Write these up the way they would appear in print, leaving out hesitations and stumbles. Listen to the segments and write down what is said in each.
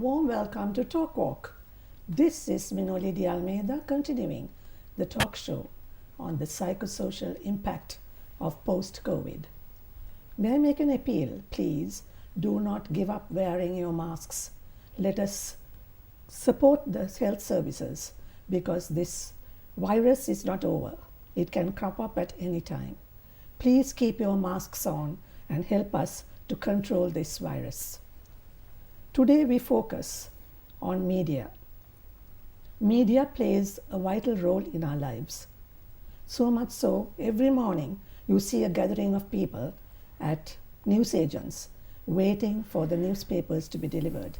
Warm welcome to Talk Walk. This is Minoli de Almeida continuing the talk show on the psychosocial impact of post COVID. May I make an appeal? Please do not give up wearing your masks. Let us support the health services because this virus is not over. It can crop up at any time. Please keep your masks on and help us to control this virus. Today we focus on media. Media plays a vital role in our lives. So much so, every morning you see a gathering of people at newsagents waiting for the newspapers to be delivered.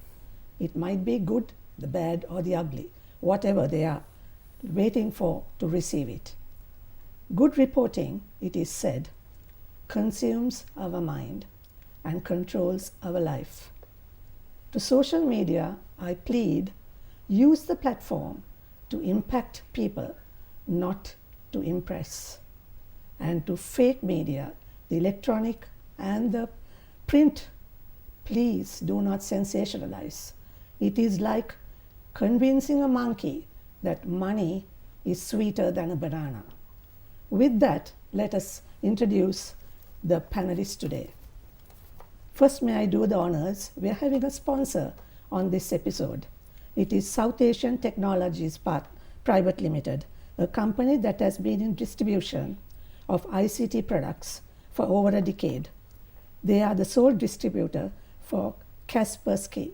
It might be good, the bad, or the ugly, whatever they are, waiting for to receive it. Good reporting, it is said, consumes our mind and controls our life. To social media, I plead, use the platform to impact people, not to impress. And to fake media, the electronic and the print, please do not sensationalize. It is like convincing a monkey that money is sweeter than a banana. With that, let us introduce the panelists today. First, may I do the honors? We are having a sponsor on this episode. It is South Asian Technologies Private Limited, a company that has been in distribution of ICT products for over a decade. They are the sole distributor for Kaspersky,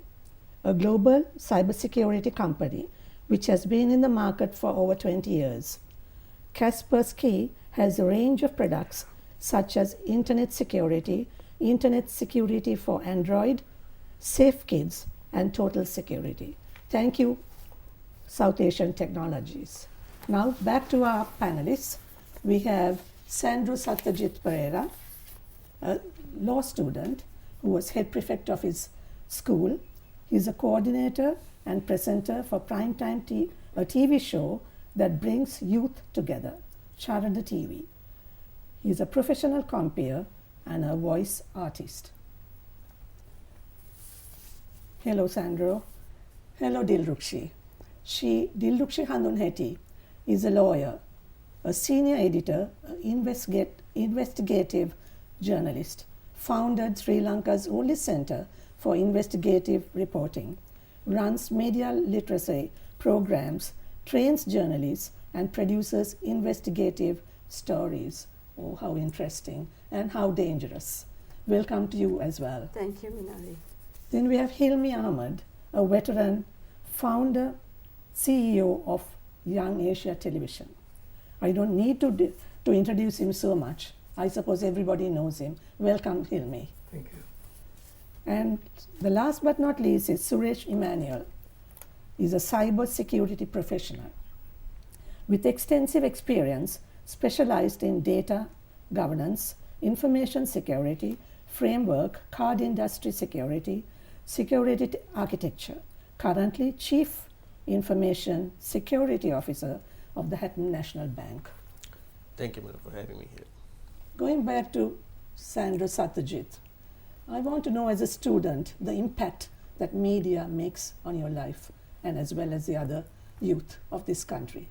a global cybersecurity company which has been in the market for over 20 years. Kaspersky has a range of products such as internet security for Android, Safe Kids, and Total Security. Thank you, South Asian Technologies. Now back to our panelists. We have Sandro Satyajit Pereira, a law student who was head prefect of his school. He's a coordinator and presenter for Primetime, a TV show that brings youth together, Charana TV. He's a professional compeer and a voice artist. Hello, Sandro. Hello, Dilrukshi. Dilrukshi Handunheti is a lawyer, a senior editor, investigative journalist, founded Sri Lanka's only center for investigative reporting, runs media literacy programs, trains journalists, and produces investigative stories. Oh, how interesting and how dangerous. Welcome to you as well. Thank you, Minali. Then we have Hilmi Ahmed, a veteran, founder, CEO of Young Asia Television. I don't need to introduce him so much. I suppose everybody knows him. Welcome, Hilmi. Thank you. And the last but not least is Suresh Emmanuel. He's a cyber security professional with extensive experience specialized in data governance, information security, framework, card industry security, security architecture. Currently, Chief Information Security Officer of the Hatton National Bank. Thank you, madam, for having me here. Going back to Sandro Satyajit, I want to know as a student the impact that media makes on your life and as well as the other youth of this country.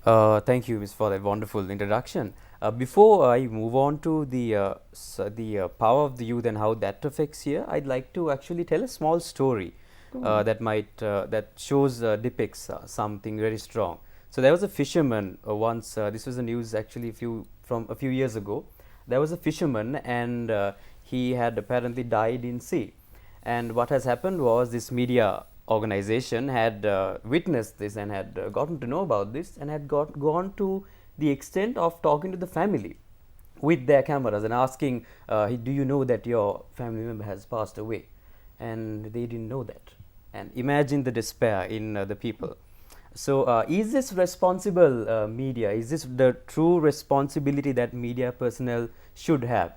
Thank you, Ms. for that wonderful introduction. Before I move on to the power of the youth and how that affects here, I'd like to actually tell a small story that shows depicts something very strong. So there was a fisherman once. This was the news actually from a few years ago. There was a fisherman and he had apparently died in sea. And what has happened was this media organization had witnessed this and had gotten to know about this and had gone to the extent of talking to the family with their cameras and asking, do you know that your family member has passed away? And they didn't know that. And imagine the despair in the people. So is this responsible media? Is this the true responsibility that media personnel should have?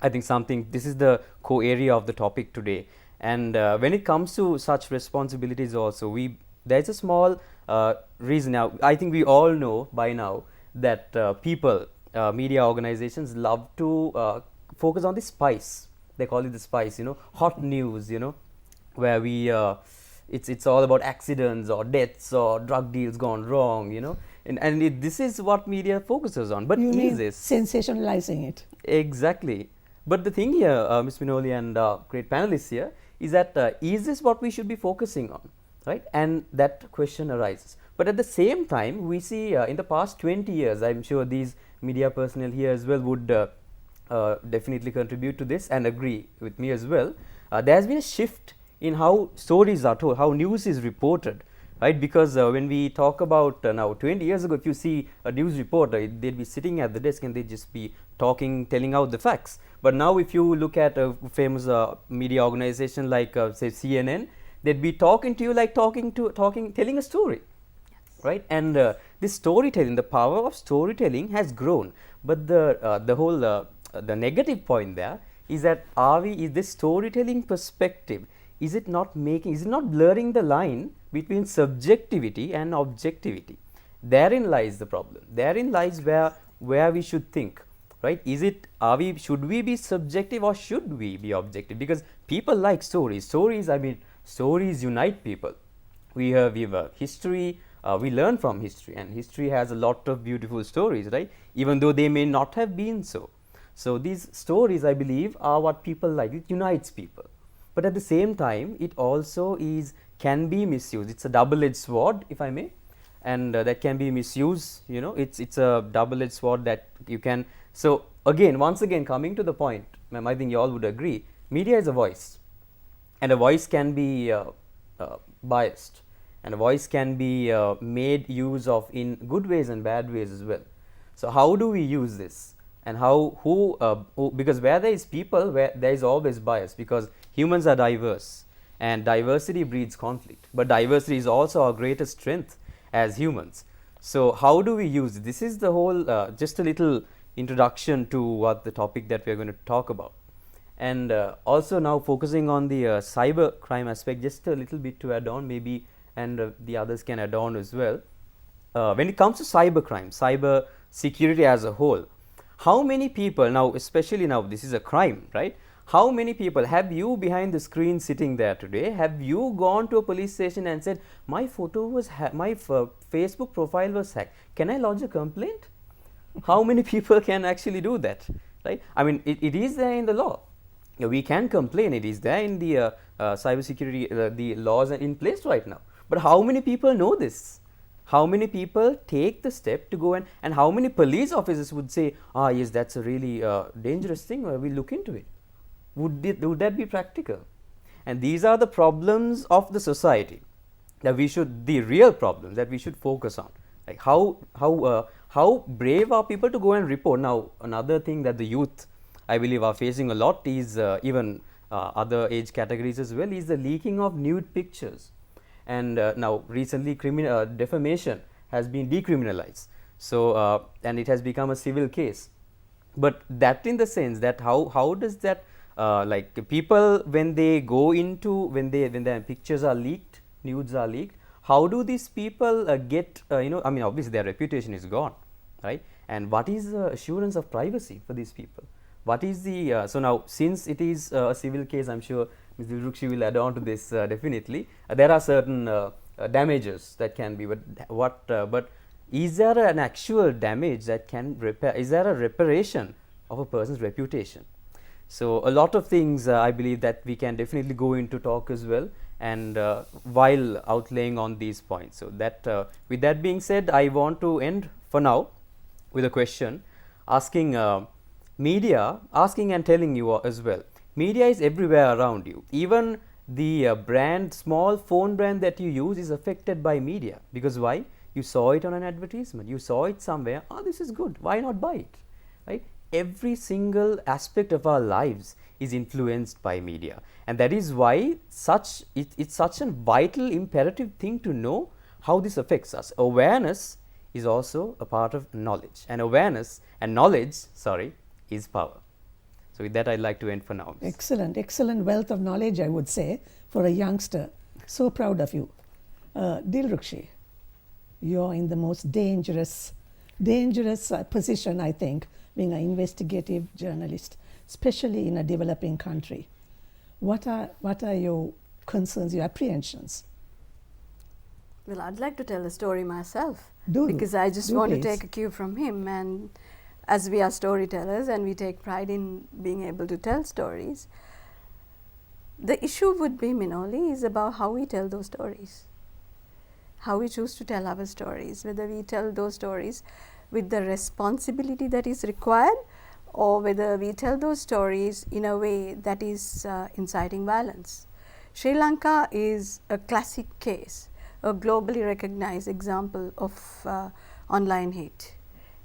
I think this is the core area of the topic today. And when it comes to such responsibilities also, there's a small reason now. I think we all know by now that media organizations love to focus on the spice. They call it the spice, hot news, where we it's all about accidents or deaths or drug deals gone wrong, you know, and this is what media focuses on. But You mean is this sensationalizing it? exactly? But the thing here, Ms. Minoli and great panelists here, is that is this what we should be focusing on, right? And that question arises. But at the same time, we see in the past 20 years, I'm sure these media personnel here as well would definitely contribute to this and agree with me as well. There has been a shift in how stories are told, how news is reported, right? Because when we talk about now 20 years ago, if you see a news reporter, they'd be sitting at the desk and they'd just be talking, telling out the facts. But now if you look at a famous media organization like say CNN, they'd be talking to you like telling a story, right? And this storytelling, the power of storytelling has grown. But the whole the negative point there is that is this storytelling perspective, is it not blurring the line between subjectivity and objectivity? Therein lies the problem. Therein lies where we should think, right? Should we be subjective or should we be objective? Because people like stories. Stories unite people. We have history, we learn from history, and history has a lot of beautiful stories, right? Even though they may not have been so. So these stories, I believe, are what people like. It unites people. But at the same time, it also can be misused. It's a double-edged sword, if I may, and that can be misused. You know, it's a double-edged sword that you can. So once again, coming to the point, ma'am, I think you all would agree. Media is a voice, and a voice can be biased, and a voice can be made use of in good ways and bad ways as well. So how do we use this? And because where there is people, where there is always bias, because humans are diverse and diversity breeds conflict, but diversity is also our greatest strength as humans. So how do we use it? This is the whole just a little introduction to what the topic that we are going to talk about. And also now focusing on the cyber crime aspect, just a little bit to add on maybe, and the others can add on as well. When it comes to cyber crime, cyber security as a whole, how many people now, especially now this is a crime, right? How many people have you behind the screen sitting there today? Have you gone to a police station and said, my photo was my Facebook profile was hacked, can I lodge a complaint? How many people can actually do that, right? I mean, it is there in the law. We can complain, it is there in the cyber security, the laws are in place right now. But how many people know this? How many people take the step to go and how many police officers would say, yes, that's a really dangerous thing, we'll look into it. Would that be practical? And these are the problems of the society that the real problems that we should focus on. Like how brave are people to go and report? Now, another thing that the youth, I believe, are facing a lot is even other age categories as well, is the leaking of nude pictures. And now recently defamation has been decriminalized, so and it has become a civil case. But that in the sense that how does that like people when they go into when their pictures are leaked, nudes are leaked, how do these people get I mean, obviously their reputation is gone, right? And what is the assurance of privacy for these people? What is the so now since it is a civil case, I'm sure Ms. Dilrukshi will add on to this definitely. There are certain damages that can be, but is there an actual damage that can repair? Is there a reparation of a person's reputation? So a lot of things I believe that we can definitely go into talk as well, and while outlaying on these points. So that with that being said, I want to end for now with a question asking asking and telling you as well. Media is everywhere around you. Even the small phone brand that you use is affected by media. Because why? You saw it on an advertisement. You saw it somewhere. This is good. Why not buy it? Right? Every single aspect of our lives is influenced by media. And that is why it's such a vital, imperative thing to know how this affects us. Awareness is also a part of knowledge. And knowledge is power. So with that, I'd like to end for now. Excellent wealth of knowledge, I would say, for a youngster. So proud of you. Dilrukshi, you're in the most dangerous position, I think, being an investigative journalist, especially in a developing country. What are your concerns, your apprehensions? Well, I'd like to tell a story myself, Do because I just do want please. to take a cue from him. And as we are storytellers and we take pride in being able to tell stories, the issue would be, Minoli, is about how we tell those stories, how we choose to tell our stories, whether we tell those stories with the responsibility that is required, or whether we tell those stories in a way that is inciting violence. Sri Lanka is a classic case, a globally recognized example of online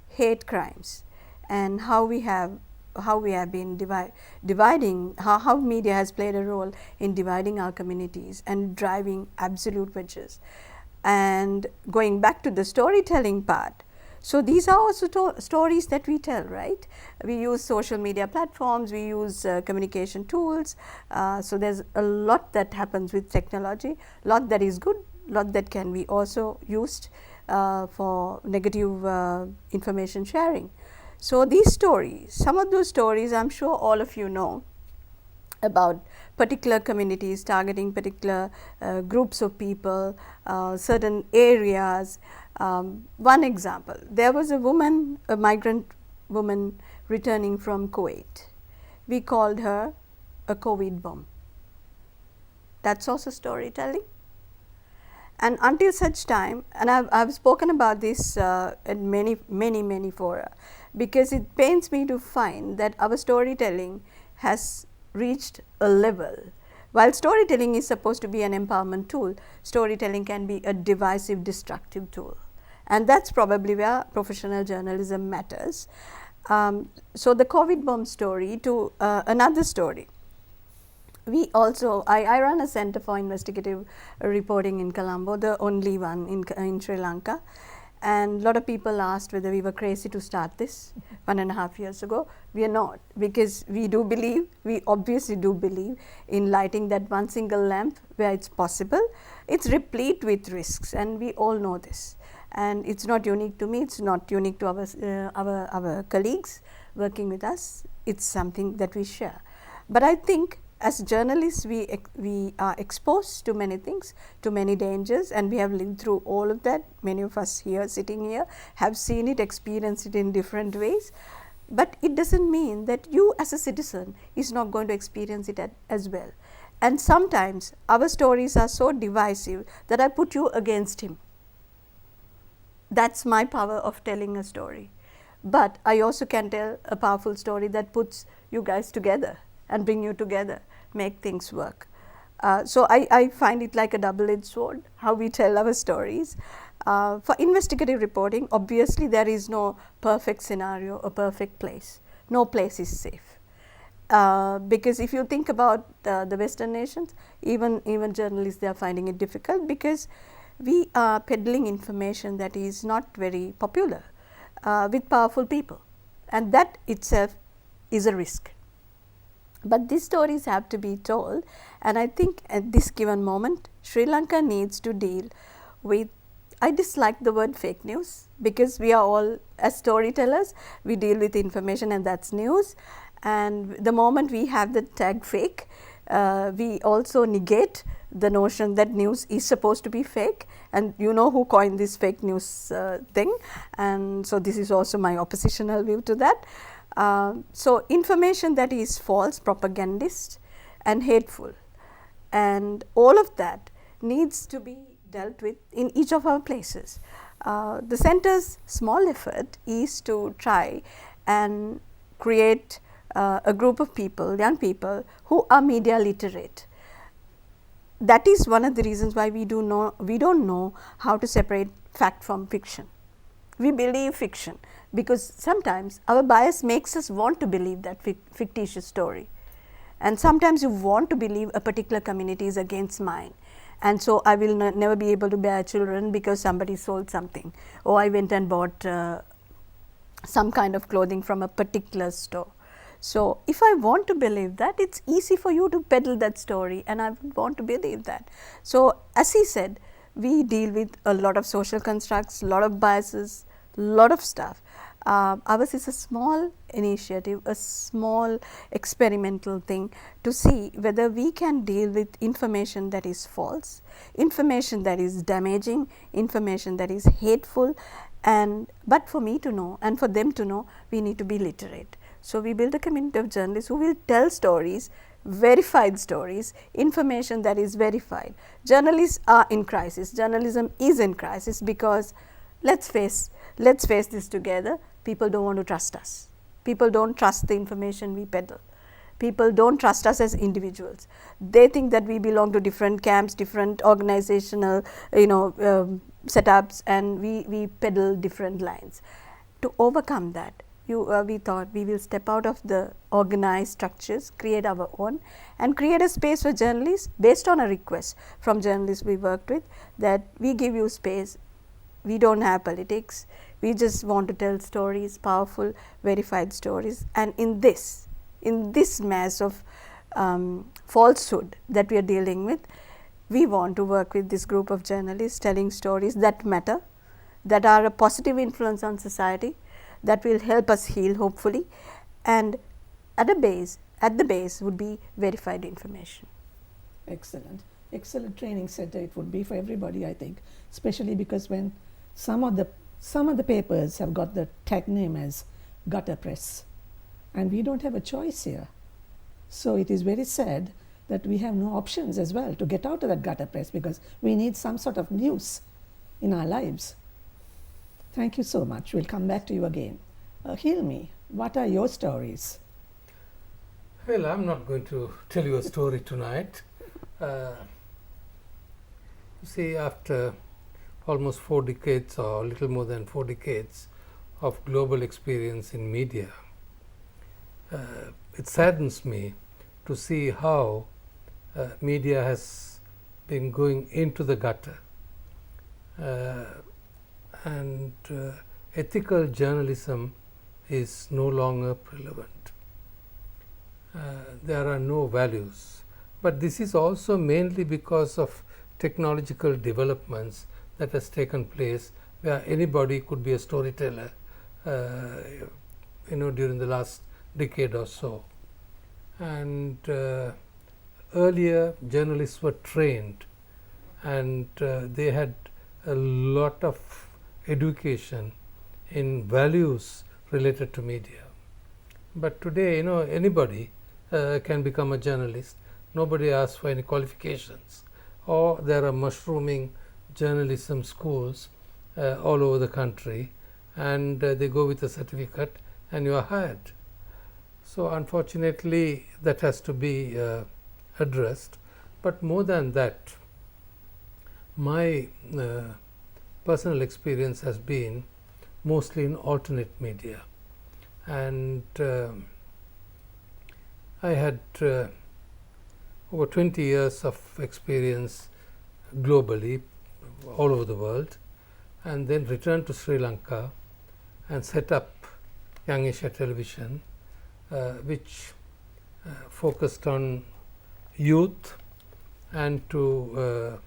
hate crimes, and how we have been dividing, how media has played a role in dividing our communities and driving absolute wedges. And going back to the storytelling part, so these are also stories that we tell, right? We use social media platforms, we use communication tools. So there's a lot that happens with technology, lot that is good, lot that can be also used for negative information sharing. So these stories, some of those stories I'm sure all of you know about particular communities, targeting particular groups of people, certain areas. One example, there was a woman, a migrant woman returning from Kuwait. We called her a COVID bomb. That's also storytelling. And until such time, and I've spoken about this at many fora, because it pains me to find that our storytelling has reached a level. While storytelling is supposed to be an empowerment tool, storytelling can be a divisive, destructive tool. And that's probably where professional journalism matters. So the COVID bomb story to another story. We also, I run a center for investigative reporting in Colombo, the only one in Sri Lanka. And a lot of people asked whether we were crazy to start this 1.5 years ago. We are not, because we do believe, we obviously do believe in lighting that one single lamp where it's possible. It's replete with risks, and we all know this. And it's not unique to me, it's not unique to our colleagues working with us. It's something that we share. But I think as journalists, we are exposed to many things, to many dangers, and we have lived through all of that. Many of us here, sitting here, have seen it, experienced it in different ways. But it doesn't mean that you as a citizen is not going to experience it as well. And sometimes our stories are so divisive that I put you against him. That's my power of telling a story. But I also can tell a powerful story that puts you guys together and bring you together, make things work. So I find it like a double-edged sword, how we tell our stories. For investigative reporting, obviously there is no perfect scenario, a perfect place. No place is safe. Because if you think about the Western nations, even journalists, they are finding it difficult, because we are peddling information that is not very popular with powerful people, and that itself is a risk. But these stories have to be told, and I think at this given moment, Sri Lanka needs to deal with, I dislike the word fake news, because we are all, as storytellers, we deal with information and that's news. And the moment we have the tag fake, we also negate the notion that news is supposed to be fake, and you know who coined this fake news thing, and so this is also my oppositional view to that. So information that is false, propagandist and hateful, and all of that needs to be dealt with in each of our places. The center's small effort is to try and create a group of people, young people, who are media literate. That is one of the reasons why we don't know how to separate fact from fiction. We believe fiction because sometimes our bias makes us want to believe that fictitious story, and sometimes you want to believe a particular community is against mine, and so I will never be able to bear children because somebody sold something, or I went and bought some kind of clothing from a particular store. So if I want to believe that, it's easy for you to peddle that story, and I want to believe that. So as he said, we deal with a lot of social constructs, a lot of biases, a lot of stuff. Ours is a small initiative, a small experimental thing to see whether we can deal with information that is false, information that is damaging, information that is hateful, and but for me to know and for them to know, we need to be literate. So, we build a community of journalists who will tell stories, verified stories, information that is verified. Journalists are in crisis, journalism is in crisis because let's face this together, people don't want to trust us, people don't trust the information we peddle, people don't trust us as individuals. They think that we belong to different camps, different organizational setups, and we peddle different lines. To overcome that, we thought we will step out of the organized structures, create our own, and create a space for journalists based on a request from journalists we worked with, that we give you space. We don't have politics, we just want to tell stories, powerful, verified stories, and in this mass of falsehood that we are dealing with, we want to work with this group of journalists telling stories that matter, that are a positive influence on society, that will help us heal hopefully, and at the base would be verified information. Excellent. Excellent training center it would be for everybody, I think, especially because when some of the papers have got the tag name as gutter press, and we don't have a choice here. So it is very sad that we have no options as well to get out of that gutter press, because we need some sort of news in our lives. Thank you so much. We'll come back to you again. Hilmi, what are your stories? Well, I'm not going to tell you a story tonight. You see, after almost 4 decades or a little more than 4 decades of global experience in media, it saddens me to see how media has been going into the gutter, and ethical journalism is no longer relevant. There are no values, but this is also mainly because of technological developments that has taken place, where anybody could be a storyteller during the last decade or so. And earlier journalists were trained, and they had a lot of education in values related to media. But today, anybody can become a journalist. Nobody asks for any qualifications, or there are mushrooming journalism schools all over the country, and they go with a certificate and you are hired. So unfortunately, that has to be addressed. But more than that, my personal experience has been mostly in alternate media, and I had over 20 years of experience globally, all over the world, and then returned to Sri Lanka and set up Young Asia Television, which focused on youth, and to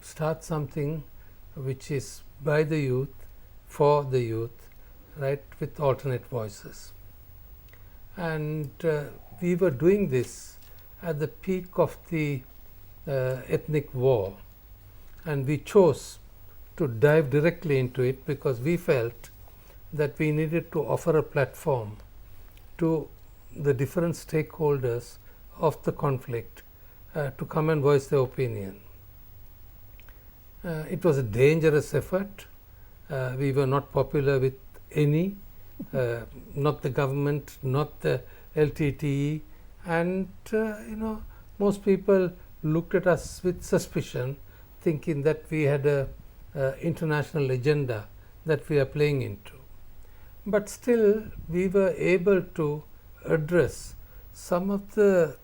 start something which is by the youth, for the youth, right, with alternate voices. And we were doing this at the peak of the ethnic war, and we chose to dive directly into it because we felt that we needed to offer a platform to the different stakeholders of the conflict to come and voice their opinion. It was a dangerous effort. We were not popular with any, not the government, not the LTTE, and most people looked at us with suspicion, thinking that we had a international agenda that we are playing into. But still, we were able to address some of the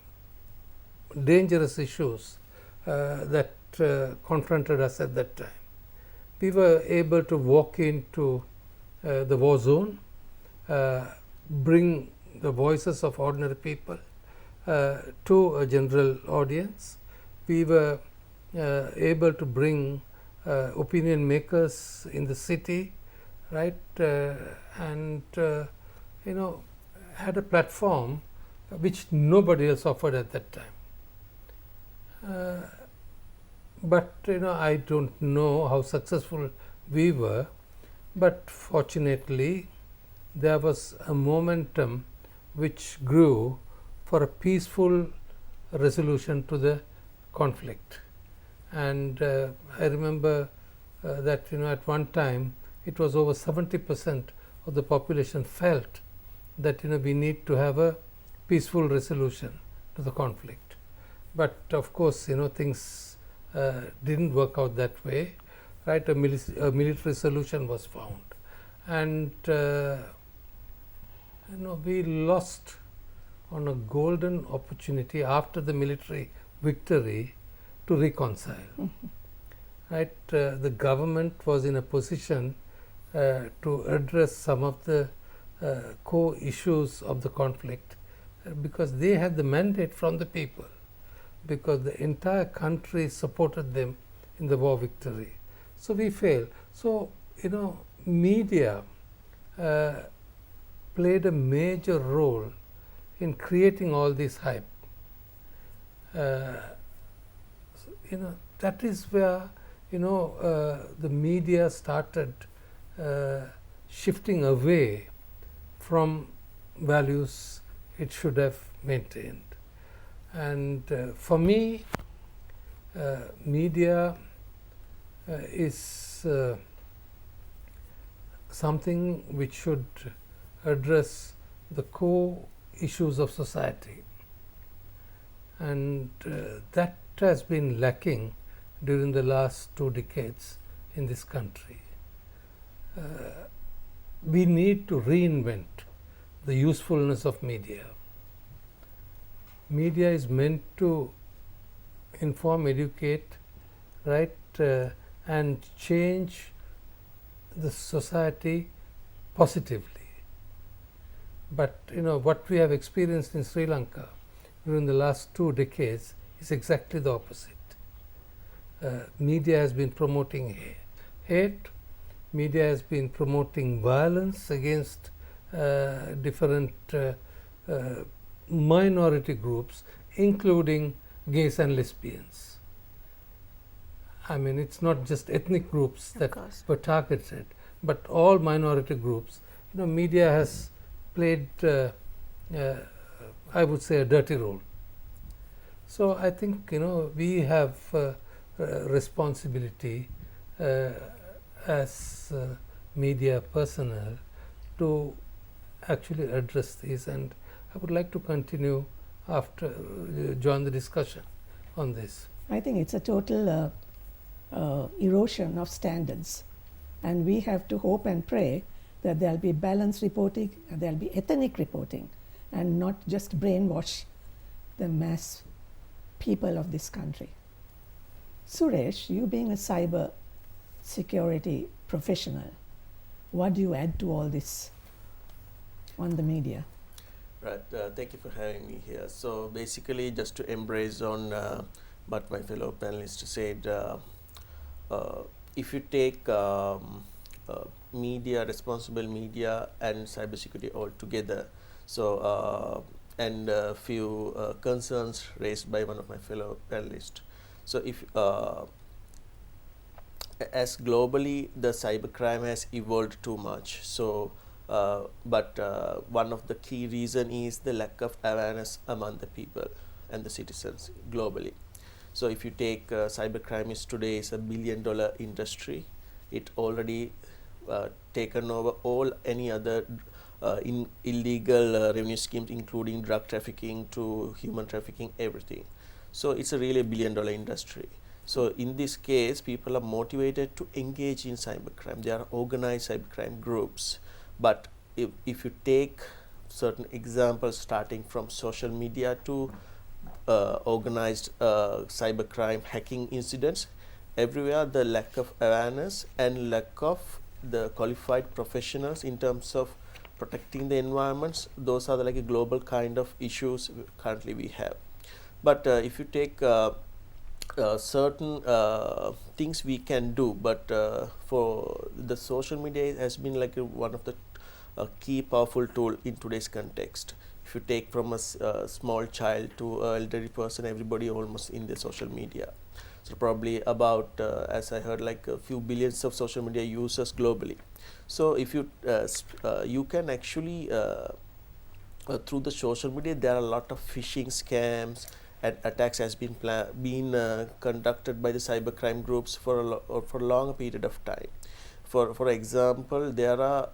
dangerous issues that confronted us at that time. We were able to walk into the war zone, bring the voices of ordinary people to a general audience. We were able to bring opinion makers in the city right? And you know, had a platform which nobody else offered at that time. But you know, I don't know how successful we were, but fortunately there was a momentum which grew for a peaceful resolution to the conflict. And I remember that, you know, at one time it was over 70% of the population felt that, you know, we need to have a peaceful resolution to the conflict. But of course, you know, things didn't work out that way, right? A military solution was found, and you know, we lost on a golden opportunity after the military victory to reconcile. Right? The government was in a position to address some of the core issues of the conflict because they had the mandate from the people, because the entire country supported them in the war victory. So we failed. So, you know, media played a major role in creating all this hype. You know, that is where, you know, the media started shifting away from values it should have maintained. And for me, media is something which should address the core issues of society, and that has been lacking during the last 2 decades in this country. We need to reinvent the usefulness of media. Media is meant to inform, educate, right, and change the society positively. But you know, what we have experienced in Sri Lanka during the last 2 decades is exactly the opposite. Media has been promoting hate, media has been promoting violence against different minority groups, including gays and lesbians. I mean, it's not just ethnic groups that were targeted, but all minority groups. You know, media has played, I would say, a dirty role. So I think, you know, we have responsibility as media personnel to actually address this, and I would like to continue after join the discussion on this. I think it's a total erosion of standards, and we have to hope and pray that there'll be balanced reporting and there'll be ethnic reporting and not just brainwash the mass people of this country. Suresh, you being a cyber security professional, what do you add to all this on the media? Right. Thank you for having me here. So basically, just to embrace on what my fellow panelists said, if you take media, responsible media, and cybersecurity all together, so and a few concerns raised by one of my fellow panelists. So if as globally the cybercrime has evolved too much, so but one of the key reason is the lack of awareness among the people and the citizens globally. So if you take cybercrime is today is $1 billion industry. It already taken over all any other illegal revenue schemes, including drug trafficking to human trafficking, everything. So it's a really $1 billion industry. So in this case, people are motivated to engage in cybercrime. There are organized cybercrime groups. But if you take certain examples starting from social media to organized cybercrime hacking incidents, everywhere the lack of awareness and lack of the qualified professionals in terms of protecting the environments, those are the like a global kind of issues currently we have. But if you take certain things we can do, but for the social media has been like one of the key powerful tool in today's context. If you take from a small child to an elderly person, everybody almost in the social media. So probably about, as I heard, like a few billions of social media users globally. So if you you can actually through the social media, there are a lot of phishing scams and attacks has been conducted by the cybercrime groups for a long period of time. For example, there are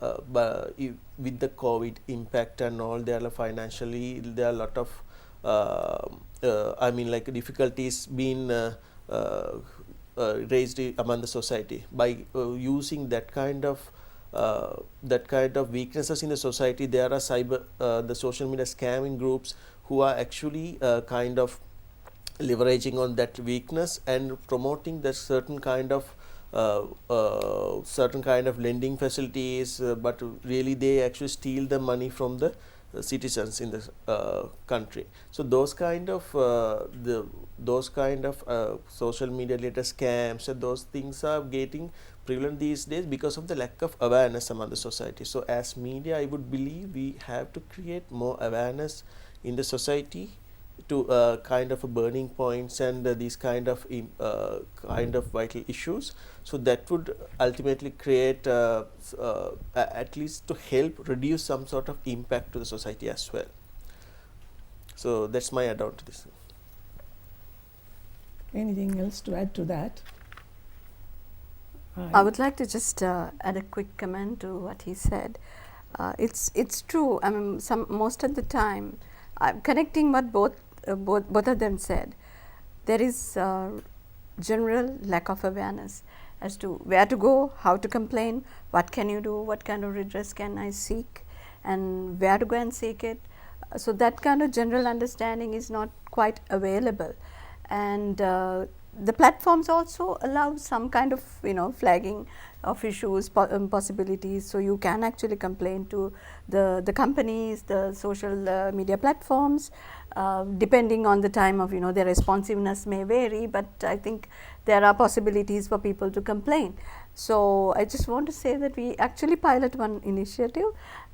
with the COVID impact and all, there are financially there are a lot of I mean like difficulties being raised among the society by using that kind of weaknesses in the society. There are the social media scamming groups who are actually kind of leveraging on that weakness and promoting that certain kind of lending facilities, but really they actually steal the money from the citizens in the country. So those kind of social media related scams and those things are getting prevalent these days because of the lack of awareness among the society. So as media, I would believe we have to create more awareness in the society to kind of burning points and these kind of vital issues. So that would ultimately create at least to help reduce some sort of impact to the society as well. So that's my add-on to this. Anything else to add to that? I would like to just add a quick comment to what he said. It's true. I mean, most of the time, connecting what both of them said, there is general lack of awareness as to where to go, how to complain, what can you do, what kind of redress can I seek, and where to go and seek it. So that kind of general understanding is not quite available, and the platforms also allow some kind of flagging of issues, possibilities. So you can actually complain to the companies, the social media platforms, depending on the time of their responsiveness may vary, but I think there are possibilities for people to complain. So I just want to say that we actually pilot one initiative,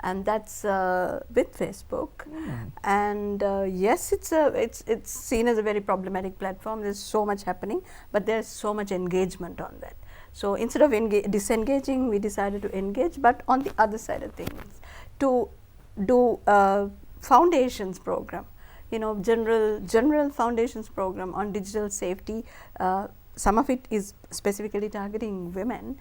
and that's with Facebook. And yes, it's seen as a very problematic platform. There's so much happening, but there's so much engagement on that. So instead of disengaging, we decided to engage, but on the other side of things, to do foundations program, general foundations program on digital safety. Some of it is specifically targeting women,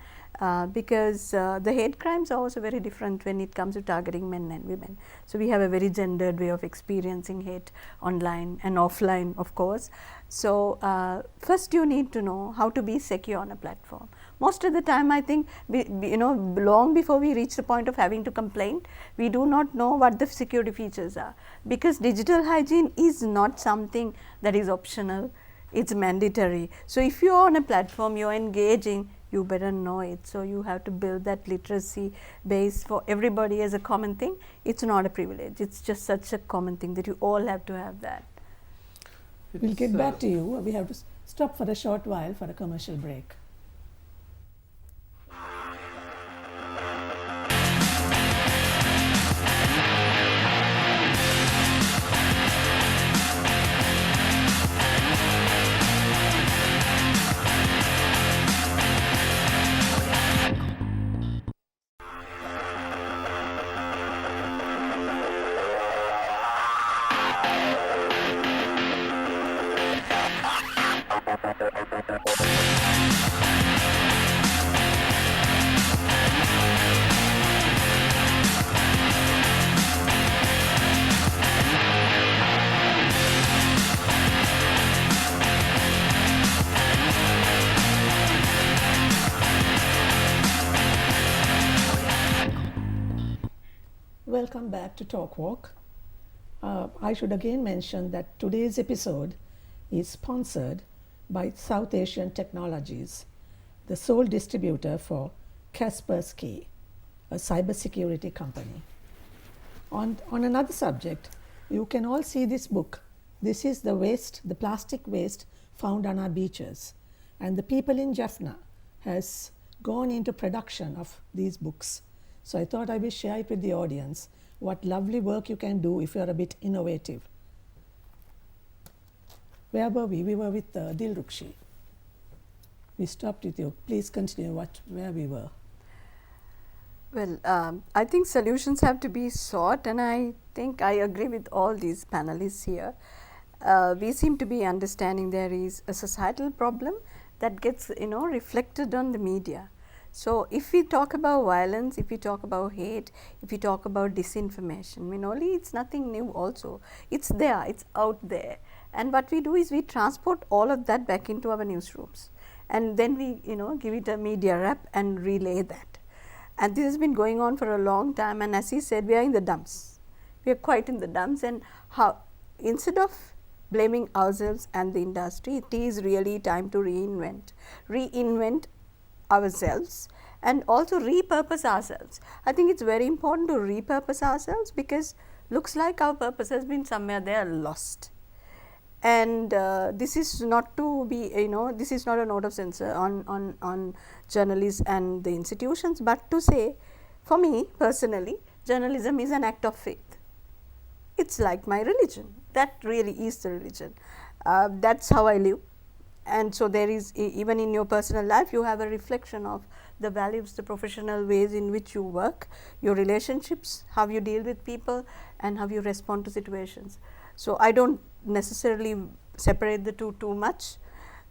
because the hate crimes are also very different when it comes to targeting men and women. So we have a very gendered way of experiencing hate online and offline, of course. So first you need to know how to be secure on a platform. Most of the time, I think long before we reach the point of having to complain, we do not know what the security features are, because digital hygiene is not something that is optional. It's mandatory. So if you are on a platform, you are engaging, you better know it. So you have to build that literacy base for everybody as a common thing. It's not a privilege. It's just such a common thing that you all have to have that. We'll get back to you. We have to stop for a short while for a commercial break. Welcome back to Talk Walk. I should again mention that today's episode is sponsored by South Asian Technologies, the sole distributor for Kaspersky, a cybersecurity company. On another subject, you can all see this book. This is the plastic waste found on our beaches. And the people in Jaffna has gone into production of these books. So I thought I will share it with the audience, what lovely work you can do if you're a bit innovative. Where were we? We were with Dilrukshi. We stopped with you. Please continue where we were. Well, I think solutions have to be sought, and I think I agree with all these panelists here. We seem to be understanding there is a societal problem that gets reflected on the media. So if we talk about violence, if we talk about hate, if we talk about disinformation, Minoli, it's nothing new also. It's there, it's out there. And what we do is we transport all of that back into our newsrooms. And then we give it a media wrap and relay that. And this has been going on for a long time, and as he said, we are in the dumps. We are quite in the dumps, and how instead of blaming ourselves and the industry, it is really time to reinvent ourselves and also repurpose ourselves. I think it's very important to repurpose ourselves, because looks like our purpose has been somewhere there lost. And this is not to be, this is not a note of censure on journalists and the institutions, but to say, for me personally, journalism is an act of faith. It's like my religion. That really is the religion. That's how I live. And so there is, even in your personal life, you have a reflection of the values, the professional ways in which you work, your relationships, how you deal with people, and how you respond to situations. So I don't necessarily separate the two too much,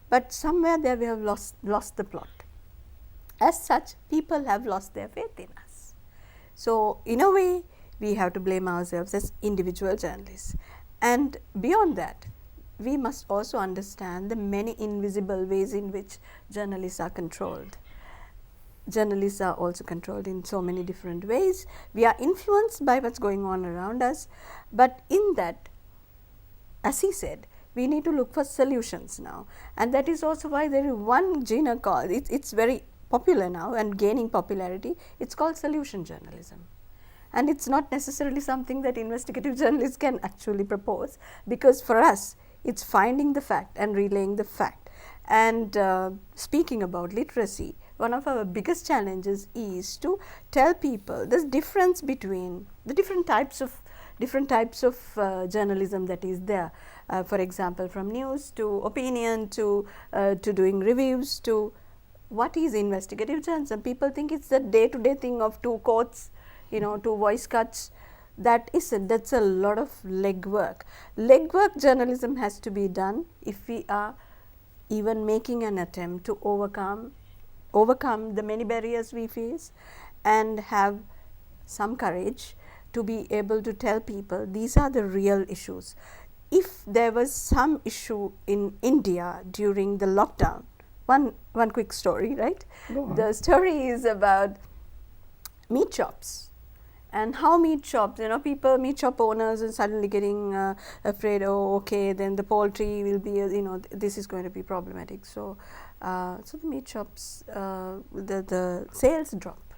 but somewhere there we have lost the plot. As such, people have lost their faith in us. So in a way, we have to blame ourselves as individual journalists. And beyond that, we must also understand the many invisible ways in which journalists are controlled. Journalists are also controlled in so many different ways. We are influenced by what's going on around us, but in that, as he said, we need to look for solutions now. And that is also why there is one genre called, it's very popular now and gaining popularity, it's called solution journalism. And it's not necessarily something that investigative journalists can actually propose, because for us, it's finding the fact and relaying the fact. And speaking about literacy, one of our biggest challenges is to tell people the difference between the different types of journalism that is there. For example, from news to opinion to doing reviews to what is investigative journalism. People think it's the day-to-day thing of 2 quotes, 2 voice cuts. That isn't. That's a lot of legwork. Legwork journalism has to be done if we are even making an attempt to overcome the many barriers we face and have some courage to be able to tell people these are the real issues. If there was some issue in India during the lockdown, one quick story, right? Go on. The story is about meat shops. And how meat shops, meat shop owners are suddenly getting afraid, oh, okay, then the poultry will be, this is going to be problematic. So, so the meat shops, the sales drop.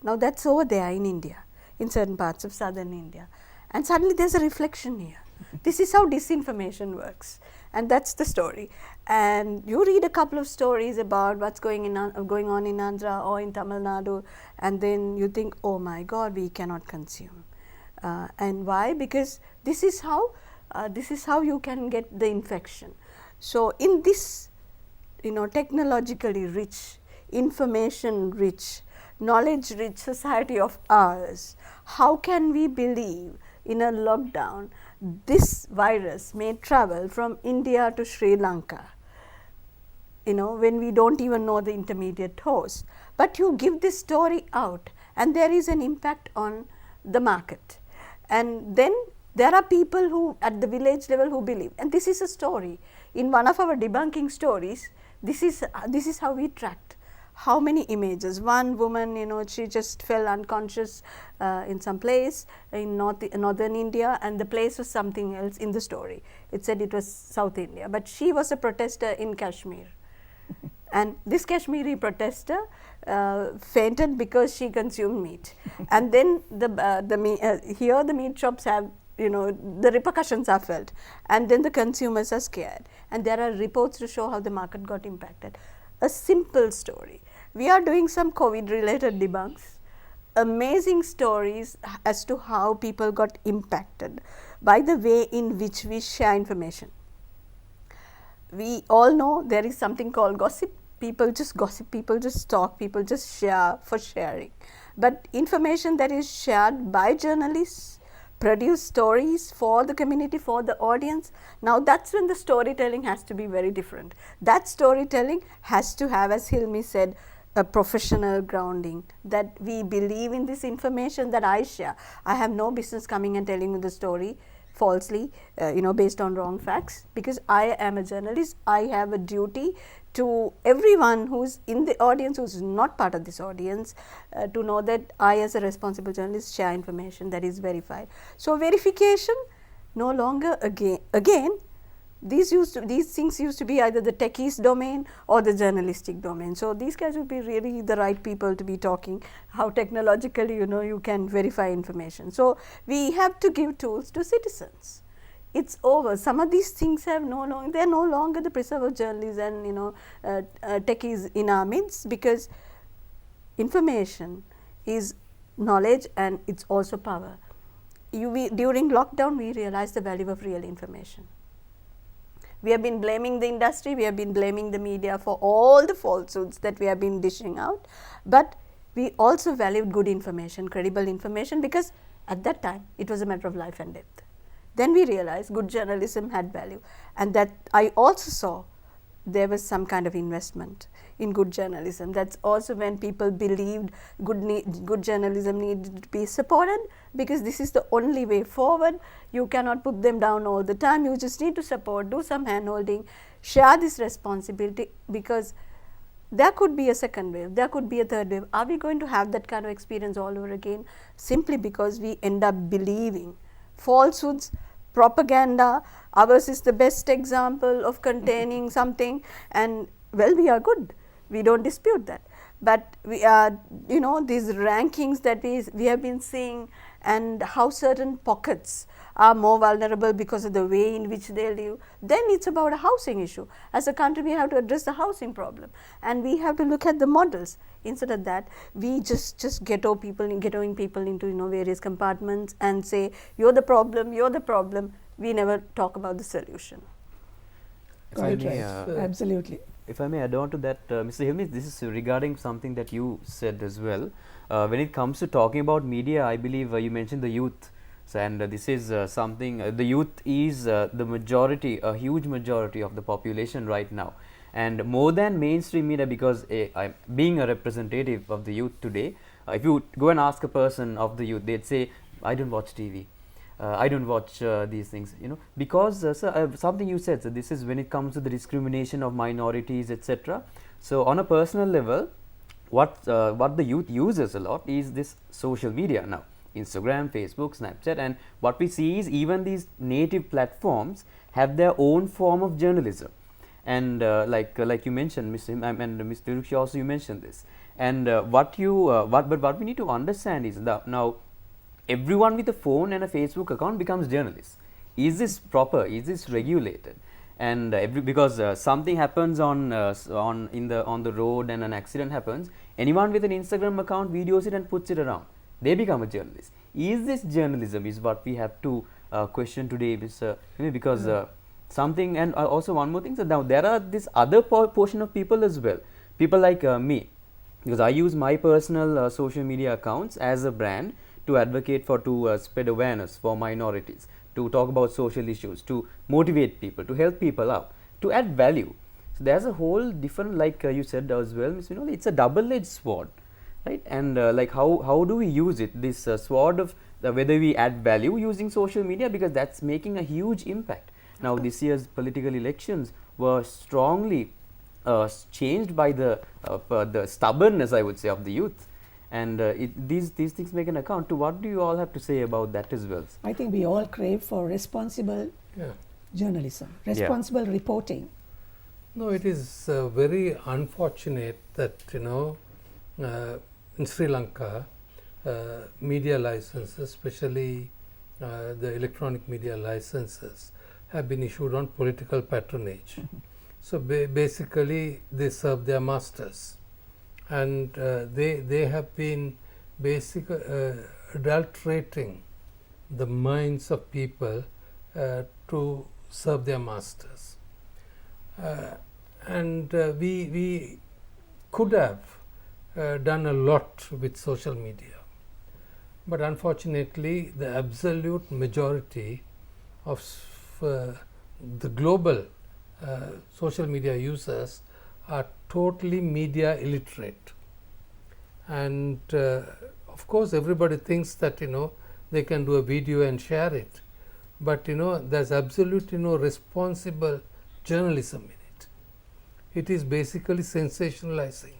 Now, that's over there in India, in certain parts of southern India. And suddenly there's a reflection here. This is how disinformation works. And that's the story. And you read a couple of stories about what's going on in Andhra or in Tamil Nadu, and then you think, oh my God, we cannot consume. And why? Because this is how you can get the infection. So in this, technologically rich, information rich, knowledge rich society of ours, how can we believe in a lockdown this virus may travel from India to Sri Lanka, when we don't even know the intermediate host. But you give this story out and there is an impact on the market. And then there are people who at the village level who believe, and this is a story. In one of our debunking stories, this is how we tracked. How many images? One woman, she just fell unconscious in some place in northern India, and the place was something else in the story. It said it was South India, but she was a protester in Kashmir. And this Kashmiri protester fainted because she consumed meat. And then here the meat shops have the repercussions are felt, and then the consumers are scared, and there are reports to show how the market got impacted. A simple story. We are doing some COVID related debunks, amazing stories as to how people got impacted by the way in which we share information. We all know there is something called gossip. People just gossip, people just talk, people just share for sharing. But information that is shared by journalists, produce stories for the community, for the audience. Now that's when the storytelling has to be very different. That storytelling has to have, as Hilmi said, a professional grounding, that we believe in this information that I share. I have no business coming and telling you the story falsely, based on wrong facts, because I am a journalist. I have a duty to everyone who is in the audience, who is not part of this audience, to know that I, as a responsible journalist, share information that is verified. So verification no longer again these things used to be either the techies domain or the journalistic domain. So these guys would be really the right people to be talking how technologically you can verify information. So we have to give tools to citizens. It's over. Some of these things have they are no longer the preserve of journalists and techies in our midst, because information is knowledge and it's also power. During lockdown, we realized the value of real information. We have been blaming the industry, we have been blaming the media for all the falsehoods that we have been dishing out, but we also valued good information, credible information, because at that time it was a matter of life and death. Then we realized good journalism had value, and that I also saw there was some kind of investment in good journalism. That's also when people believed good journalism needed to be supported, because this is the only way forward. You cannot put them down all the time. You just need to support, do some hand holding, share this responsibility, because there could be a second wave, there could be a third wave. Are we going to have that kind of experience all over again, simply because we end up believing falsehoods, propaganda? Ours is the best example of containing something, and well, we are good, we don't dispute that. But we are, these rankings that we have been seeing, and how certain pockets are more vulnerable because of the way in which they live, then it's about a housing issue. As a country, we have to address the housing problem, and we have to look at the models. Instead of that, we just ghettoing people into various compartments and say, you're the problem. We never talk about the solution. Quite right. Absolutely. If I may add on to that, Mr. Hilmi, this is regarding something that you said as well. When it comes to talking about media, I believe you mentioned the youth. So, and this is something, the youth is the majority, a huge majority of the population right now. And more than mainstream media, because I'm being a representative of the youth today, if you go and ask a person of the youth, they'd say, I don't watch TV. I don't watch these things, because sir, something you said, so this is when it comes to the discrimination of minorities, etc. So on a personal level, what the youth uses a lot is this social media now, Instagram, Facebook, Snapchat, and what we see is even these native platforms have their own form of journalism. And like you mentioned, Ms. Him and Mr. Dirukshi also you mentioned this. And what we need to understand is that now everyone with a phone and a Facebook account becomes journalists. Is this proper? Is this regulated? And because something happens on the road and an accident happens, anyone with an Instagram account videos it and puts it around. They become a journalist. Is this journalism? Is what we have to question today, Mr. Because something, and also one more thing. So now there are this other portion of people as well. People like me, because I use my personal social media accounts as a brand to advocate for, to spread awareness for minorities, to talk about social issues, to motivate people, to help people out, to add value. So there's a whole different, like you said as well, Ms. Vinoli, it's a double-edged sword, right? And like how do we use it? This sword of whether we add value using social media, because that's making a huge impact. Now this year's political elections were strongly changed by the stubbornness, I would say, of the youth. And these things make an account. To what do you all have to say about that as well? I think we all crave for responsible journalism, responsible reporting. No, it is very unfortunate that in Sri Lanka, media licenses, especially the electronic media licenses have been issued on political patronage. So basically, they serve their masters, and they have been adulterating the minds of people to serve their masters. And we could have done a lot with social media, but unfortunately, the absolute majority of the global social media users are totally media illiterate. And of course, everybody thinks that they can do a video and share it, but there's absolutely no responsible journalism in it. It is basically sensationalizing,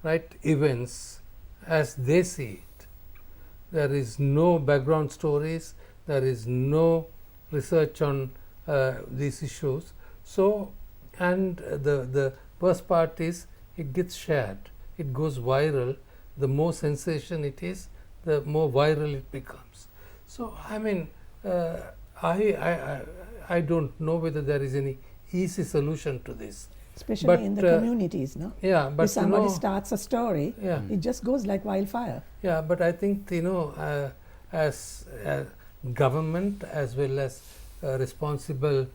right, events as they see it. There is no background stories, there is no research on these issues. So, and the worst part is it gets shared, it goes viral. The more sensation it is, the more viral it becomes. So, I mean, I don't know whether there is any easy solution to this. Especially But, in the communities, no? Yeah, but If somebody starts a story, yeah. it just goes like wildfire. Yeah, but I think as government as well as responsible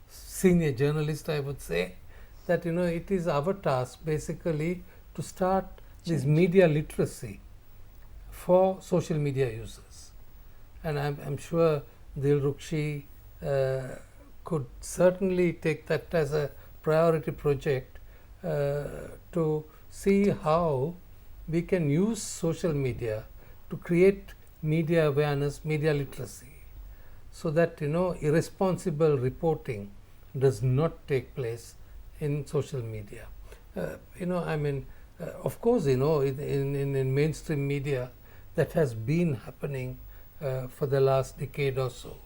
senior journalist, I would say that it is our task basically to start this media literacy for social media users, and I'm sure Dilrukshi could certainly take that as a priority project to see how we can use social media to create media awareness, media literacy, so that irresponsible reporting does not take place in social media. I mean, of course, in mainstream media that has been happening for the last decade or so.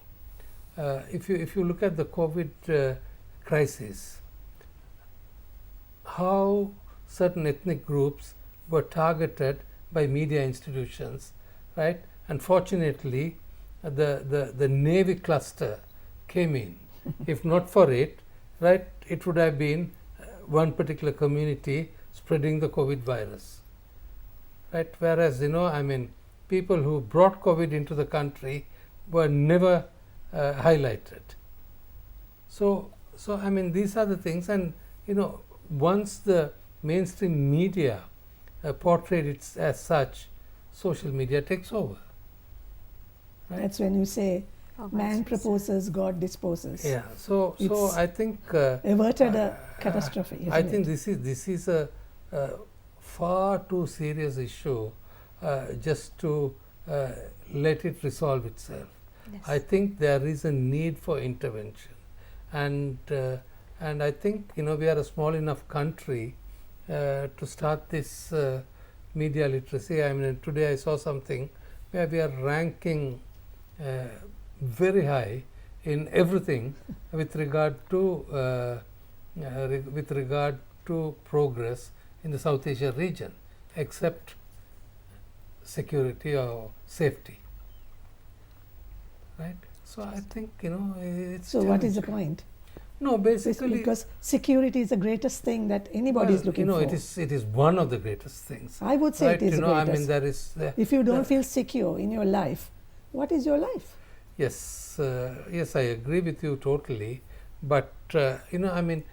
If you look at the COVID crisis, how certain ethnic groups were targeted by media institutions, right? Unfortunately, the Navy cluster came in. If not for it, right, it would have been one particular community spreading the COVID virus, right? Whereas, I mean, people who brought COVID into the country were never highlighted. So I mean, these are the things, and once the mainstream media portrayed it as such, social media takes over. Right? That's when you say, Oh, man that's proposes, God disposes. Yeah. So It's I think averted a catastrophe. Isn't I think it? this is a far too serious issue just to let it resolve itself. Yes. I think there is a need for intervention, and I think we are a small enough country to start this media literacy. I mean, today I saw something where we are ranking very high in everything with regard to progress in the South Asia region, except security or safety. Right. So I think it's. So what is the challenging. point? No, basically, Because security is the greatest thing that anybody is looking for. it is one of the greatest things. I would say Right, it is the I greatest. mean, there is. If you don't the- feel secure in your life, what is your life? Yes, yes, I agree with you totally. But I mean,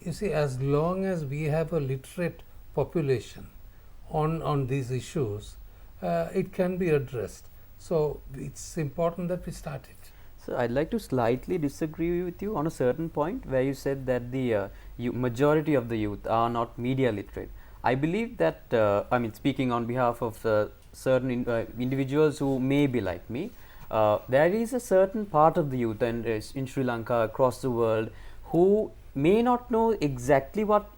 you see, as long as we have a literate population on these issues, it can be addressed. So it's important that we start it. So I'd like to slightly disagree with you on a certain point where you said that the majority of the youth are not media literate. I believe that, I mean, speaking on behalf of certain individuals who may be like me, there is a certain part of the youth and in Sri Lanka, across the world, who may not know exactly what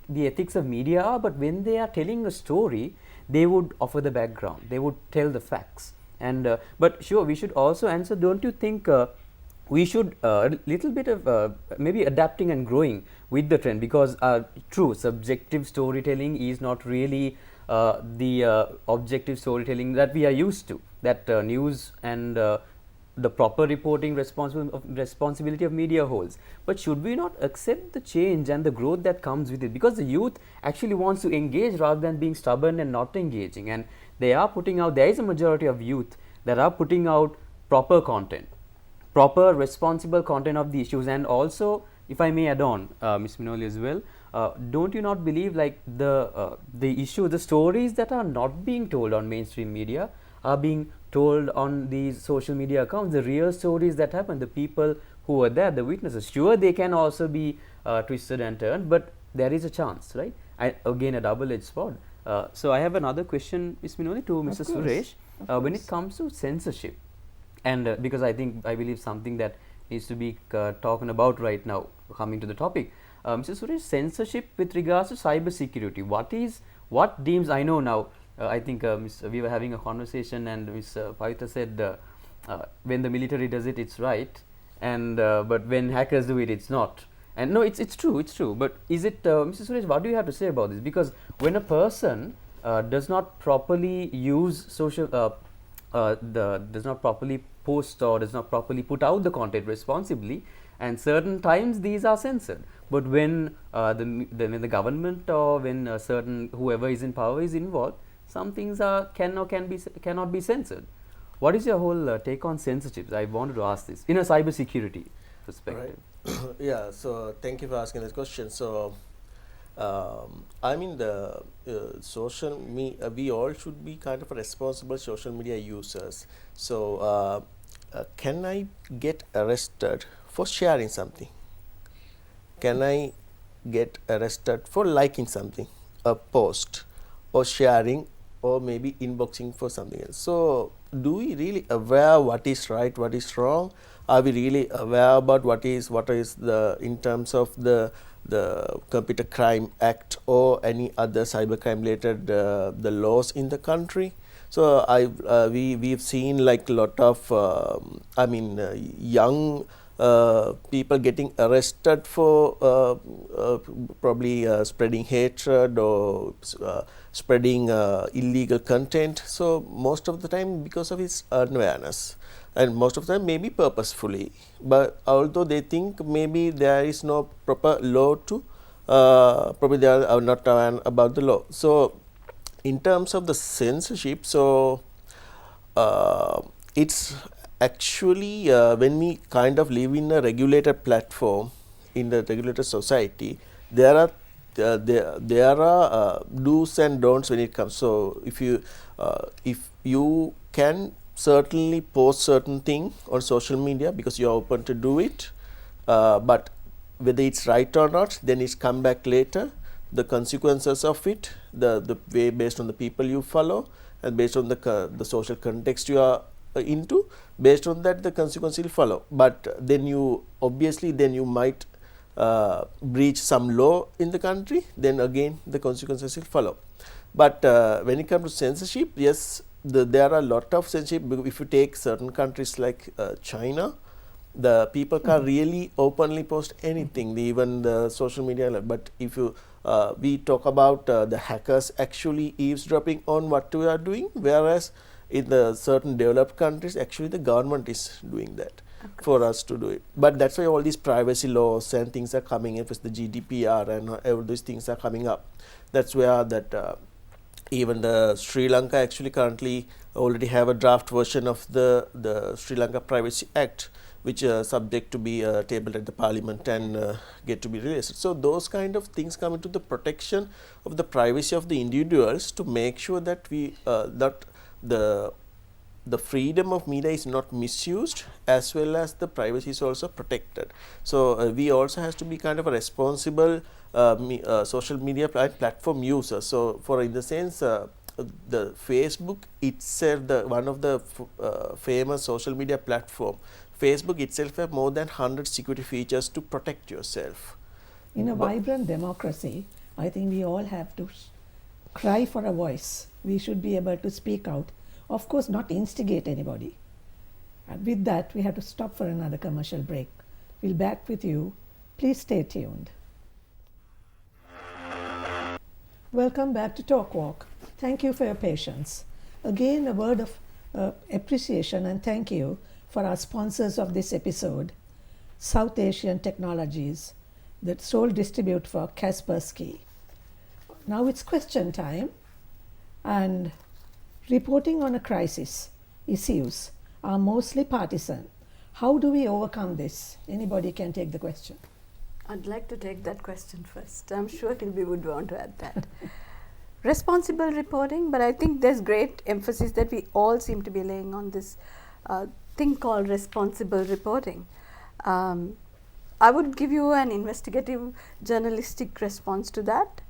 the ethics of media are, but when they are telling a story, they would offer the background, they would tell the facts. And but sure, we should also answer, don't you think we should a little bit of maybe adapting and growing with the trend, because true, subjective storytelling is not really the objective storytelling that we are used to. that news and the proper reporting responsibility of media holds. But should we not accept the change and the growth that comes with it? Because the youth actually wants to engage rather than being stubborn and not engaging, and they are putting out, there is a majority of youth that are putting out proper content, proper responsible content of the issues. And also, if I may add on, Ms. Minoli as well, don't you not believe like the issue, the stories that are not being told on mainstream media are being told on these social media accounts, the real stories that happen, the people who were there, the witnesses. Sure, they can also be twisted and turned, but there is a chance, right? Again, a double-edged sword. So I have another question, Ms. Minoli, to Mr. course, Suresh. of When course. it comes to censorship, and because I believe something that needs to be talking about right now, coming to the topic, Mr. Suresh, censorship with regards to cyber security, what deems, I know now, I think we were having a conversation and Ms. Pavitra said when the military does it, it's right, and but when hackers do it, it's not. And no, it's true, but is it, Mr. Suresh, what do you have to say about this? Because when a person does not properly use social does not properly post or does not properly put out the content responsibly, and certain times these are censored. But when when the government or when certain whoever is in power is involved, some things cannot be censored. What is your whole take on censorship? I wanted to ask this in a cyber security perspective. Yeah, so thank you for asking this question. So, I mean, the social media, we all should be kind of a responsible social media users. So, can I get arrested for sharing something? Can I get arrested for liking something, a post, or sharing, or maybe inboxing for something else? So, do we really aware what is right, what is wrong? Are we really aware about what is the, in terms of the Computer Crime Act or any other cybercrime related the laws in the country? So we've seen like a lot of young people getting arrested for probably spreading hatred or spreading illegal content. So most of the time because of its unawareness, and most of the time maybe purposefully, but although they think maybe there is no proper law to probably they are not aware about the law. So in terms of the censorship, so it's actually when we kind of live in a regulated platform, in the regulated society, there are do's and don'ts when it comes. So if you can certainly post certain thing on social media because you are open to do it, but whether it's right or not, then it's come back later. The consequences of it, the way based on the people you follow and based on the social context you are into, based on that the consequence will follow. But then you obviously then you might breach some law in the country, then again the consequences will follow. But when it comes to censorship, yes, there are a lot of censorship. If you take certain countries like China, the people can't really openly post anything, even the social media. But if you we talk about the hackers actually eavesdropping on what we are doing, whereas in the certain developed countries, actually the government is doing that for us to do it. But that's why all these privacy laws and things are coming in, with the GDPR and all these things are coming up. That's where that even the Sri Lanka actually currently already have a draft version of the Sri Lanka Privacy Act, which are subject to be tabled at the parliament and get to be released. So those kind of things come into the protection of the privacy of the individuals to make sure that that the freedom of media is not misused, as well as the privacy is also protected. So we also has to be kind of a responsible social media platform user. So for in the sense the Facebook itself, one of the famous social media platform, Facebook itself have more than 100 security features to protect yourself. In a vibrant democracy, I think we all have to cry for a voice. We should be able to speak out. Of course, not instigate anybody. And with that, we have to stop for another commercial break. We'll be back with you. Please stay tuned. Welcome back to Talk Walk. Thank you for your patience. Again, a word of appreciation and thank you for our sponsors of this episode, South Asian Technologies, the sole distribute for Kaspersky. Now it's question time, and reporting on a crisis issues are mostly partisan. How do we overcome this? Anybody can take the question. I'd like to take that question first. I'm sure Hilby would want to add that. Responsible reporting, but I think there's great emphasis that we all seem to be laying on this thing called responsible reporting. I would give you an investigative journalistic response to that.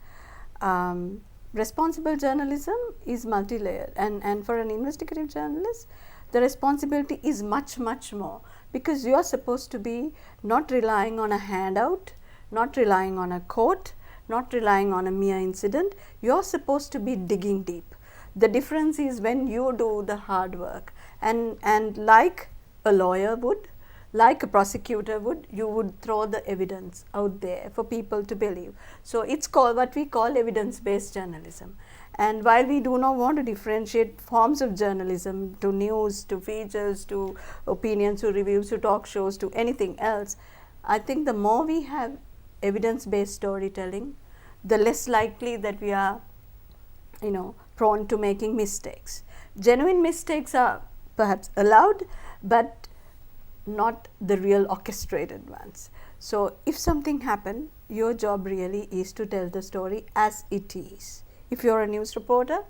Responsible journalism is multi-layered, and for an investigative journalist, the responsibility is much, much more, because you are supposed to be not relying on a handout, not relying on a quote, not relying on a mere incident. You are supposed to be digging deep. The difference is when you do the hard work, and like a lawyer would, like a prosecutor would, you would throw the evidence out there for people to believe. So it's called what we call evidence-based journalism. And while we do not want to differentiate forms of journalism to news, to features, to opinions, to reviews, to talk shows, to anything else, I think the more we have evidence-based storytelling, the less likely that we are, prone to making mistakes. Genuine mistakes are perhaps allowed, but not the real orchestrated ones. So if something happened, your job really is to tell the story as it is. If you're a news reporter,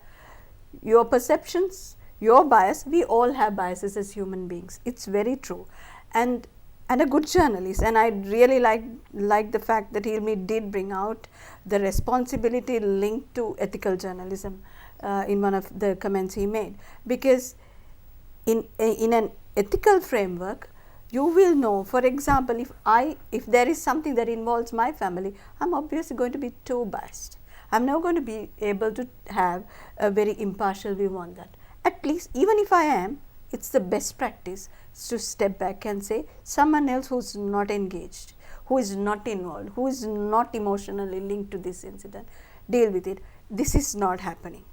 your perceptions, your bias, we all have biases as human beings. It's very true. And a good journalist, and I really like the fact that Hilmi did bring out the responsibility linked to ethical journalism in one of the comments he made, because in an ethical framework, you will know, for example, if there is something that involves my family, I'm obviously going to be too biased. I'm not going to be able to have a very impartial view on that. At least, even if I am, it's the best practice to step back and say, someone else who's not engaged, who is not involved, who is not emotionally linked to this incident, deal with it. This is not happening.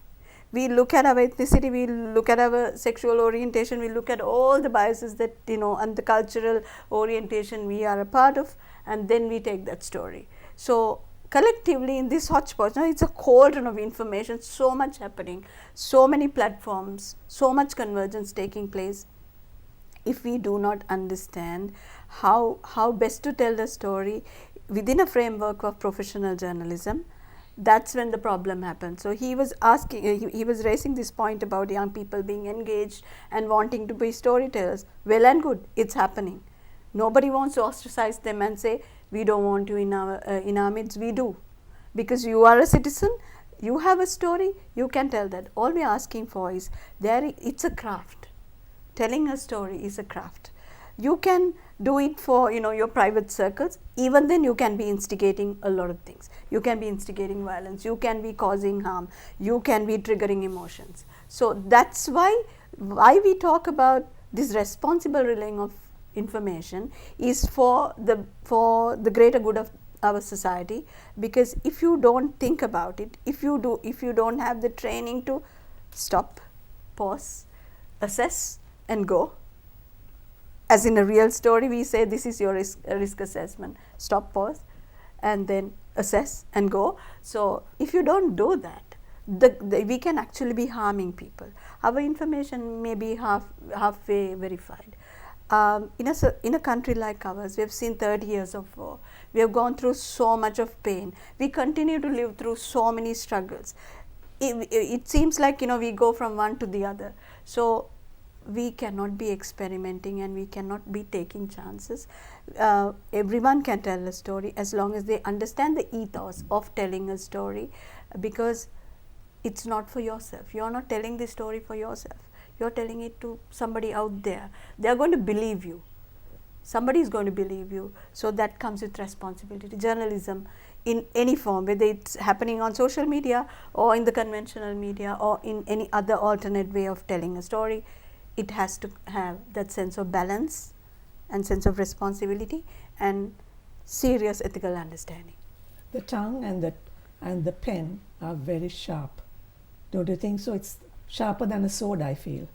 We look at our ethnicity, we look at our sexual orientation, we look at all the biases that, and the cultural orientation we are a part of, and then we take that story. So collectively in this hotspot, it's a cauldron of information, so much happening, so many platforms, so much convergence taking place. If we do not understand how best to tell the story within a framework of professional journalism, that's when the problem happens. So he was asking, he was raising this point about young people being engaged and wanting to be storytellers. Well and good, it's happening. Nobody wants to ostracize them and say, we don't want you in our midst. We do, because you are a citizen, you have a story, you can tell that. All we are asking for is, it's a craft. Telling a story is a craft. You can do it for your private circles. Even then you can be instigating a lot of things. You can be instigating violence, you can be causing harm, you can be triggering emotions. So that's why we talk about this responsible relaying of information is for the greater good of our society, because if you don't think about it, if you don't have the training to stop, pause, assess and go, as in a real story we say this is your risk assessment, stop, pause and then assess and go. So if you don't do that, we can actually be harming people. Our information may be halfway verified. In a country like ours, we have seen 30 years of war. We have gone through so much of pain. We continue to live through so many struggles. It seems like we go from one to the other. So we cannot be experimenting and we cannot be taking chances. Everyone can tell a story as long as they understand the ethos of telling a story, because it's not for yourself. You are not telling the story for yourself. You are telling it to somebody out there. They are going to believe you. Somebody is going to believe you. So that comes with responsibility. Journalism in any form, whether it's happening on social media or in the conventional media or in any other alternate way of telling a story, it has to have that sense of balance and sense of responsibility and serious ethical understanding. The tongue and the pen are very sharp. Don't you think so? It's sharper than a sword, I feel.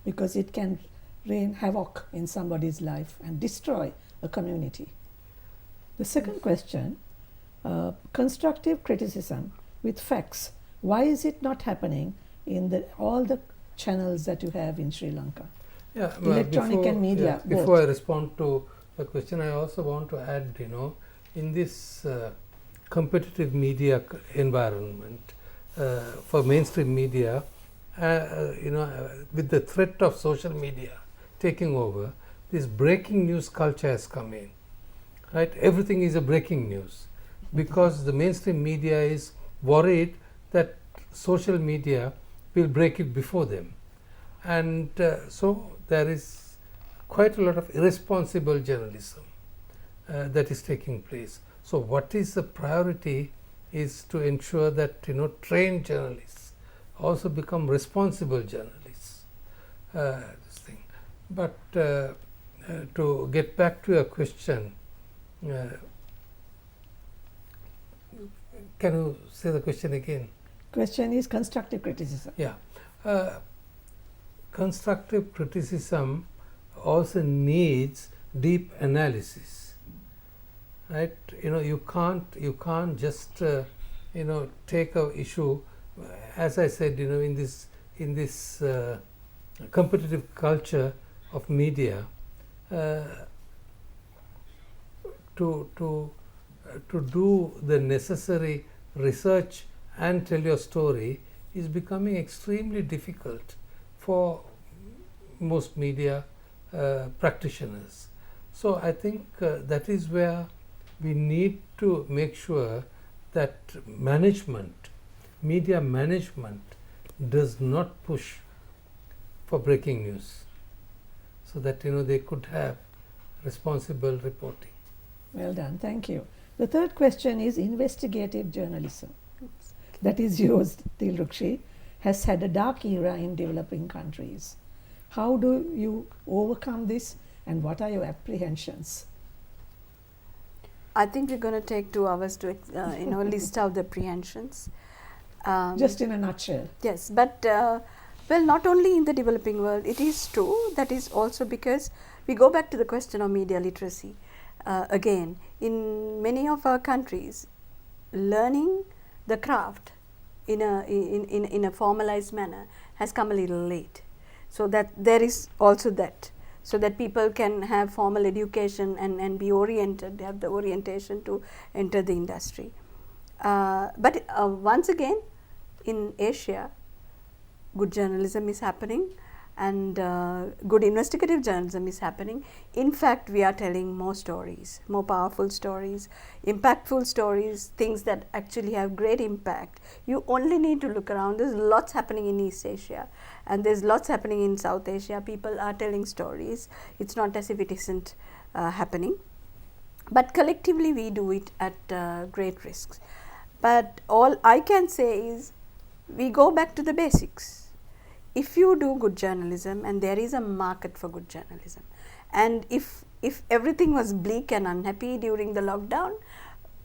because it can rain havoc in somebody's life and destroy a community. The second question, constructive criticism with facts. Why is it not happening in all the channels that you have in Sri Lanka? Yeah, Electronic and media, Before both. I respond to the question, I also want to add, in this competitive media environment for mainstream media, with the threat of social media taking over, this breaking news culture has come in. Right, everything is a breaking news because the mainstream media is worried that social media will break it before them, and so there is quite a lot of irresponsible journalism that is taking place. So what is the priority is to ensure that trained journalists also become responsible journalists. This thing, but to get back to your question. Can you say the question again? Question is constructive criticism. Yeah. Constructive criticism also needs deep analysis. Right? You can't just take a issue, as I said, in this competitive culture of media. To do the necessary research and tell your story is becoming extremely difficult for most media practitioners. So I think that is where we need to make sure that media management does not push for breaking news, so that they could have responsible reporting. Well done, thank you. The third question is investigative journalism. That is yours, Dilrukshi, has had a dark era in developing countries. How do you overcome this and what are your apprehensions? I think we're going to take 2 hours to list out the apprehensions. Just in a nutshell. Yes, but well, not only in the developing world, it is true. That is also because we go back to the question of media literacy. Again, in many of our countries, learning the craft in a formalized manner has come a little late. So that there is also that, so that people can have formal education and be oriented, have the orientation to enter the industry. But once again, in Asia, good journalism is happening and good investigative journalism is happening. In fact, we are telling more stories, more powerful stories, impactful stories, things that actually have great impact. You only need to look around. There's lots happening in East Asia and there's lots happening in South Asia. People are telling stories. It's not as if it isn't happening. But collectively we do it at great risks. But all I can say is we go back to the basics. If you do good journalism, and there is a market for good journalism, and if everything was bleak and unhappy during the lockdown,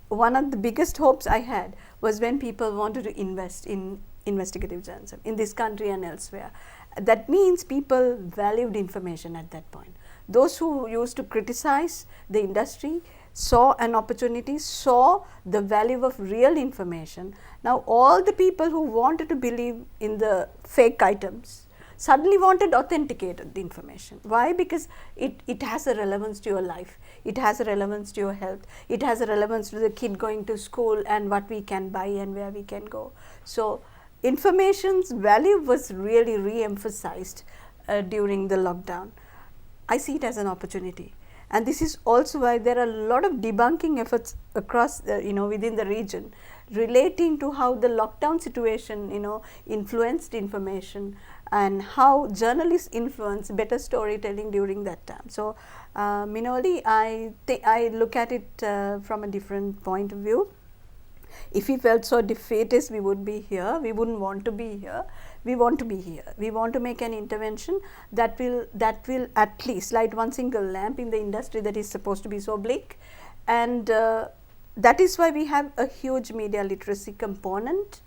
one of the biggest hopes I had was when people wanted to invest in investigative journalism in this country and elsewhere. That means people valued information at that point. Those who used to criticize the industry saw an opportunity, saw the value of real information. Now all the people who wanted to believe in the fake items suddenly wanted authenticated information. Why? Because it has a relevance to your life, it has a relevance to your health, it has a relevance to the kid going to school and what we can buy and where we can go. So information's value was really re-emphasized during the lockdown. I see it as an opportunity. And this is also why there are a lot of debunking efforts across within the region relating to how the lockdown situation influenced information and how journalists influence better storytelling during that time. So Minoli, I look at it from a different point of view. If we felt so defeatist, we would be here. We wouldn't want to be here. We want to be here. We want to make an intervention that will at least light one single lamp in the industry that is supposed to be so bleak. And that is why we have a huge media literacy component.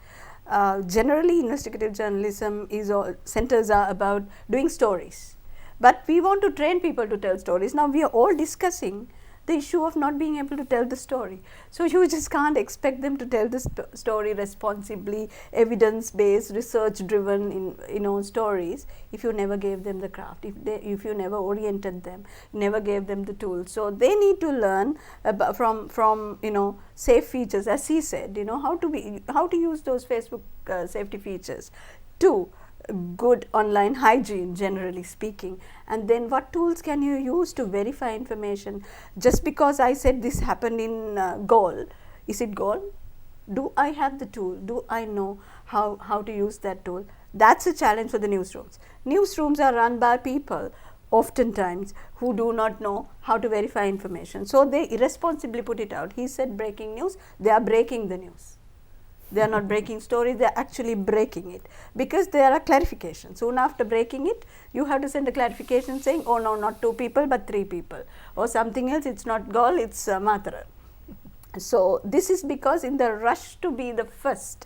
generally investigative journalism is all, centers are about doing stories, but we want to train people to tell stories. Now we are all discussing the issue of not being able to tell the story. So you just can't expect them to tell the story responsibly, evidence based, research driven stories if you never gave them the craft, if you never oriented them, never gave them the tools. So they need to learn about from safe features, as he said, how to use those Facebook safety features, to good online hygiene generally speaking, and then what tools can you use to verify information. Just because I said this happened in Galle, is it Galle? Do I have the tool? Do I know how to use that tool? That's a challenge for the newsrooms. Newsrooms are run by people oftentimes who do not know how to verify information, so they irresponsibly put it out. He said breaking news, they are breaking the news. They are not breaking stories, they are actually breaking it, because there are clarifications. Soon after breaking it, you have to send a clarification saying, oh no, not 2 people but 3 people, or something else, it's not Galle, it's Matharan. So this is because in the rush to be the first,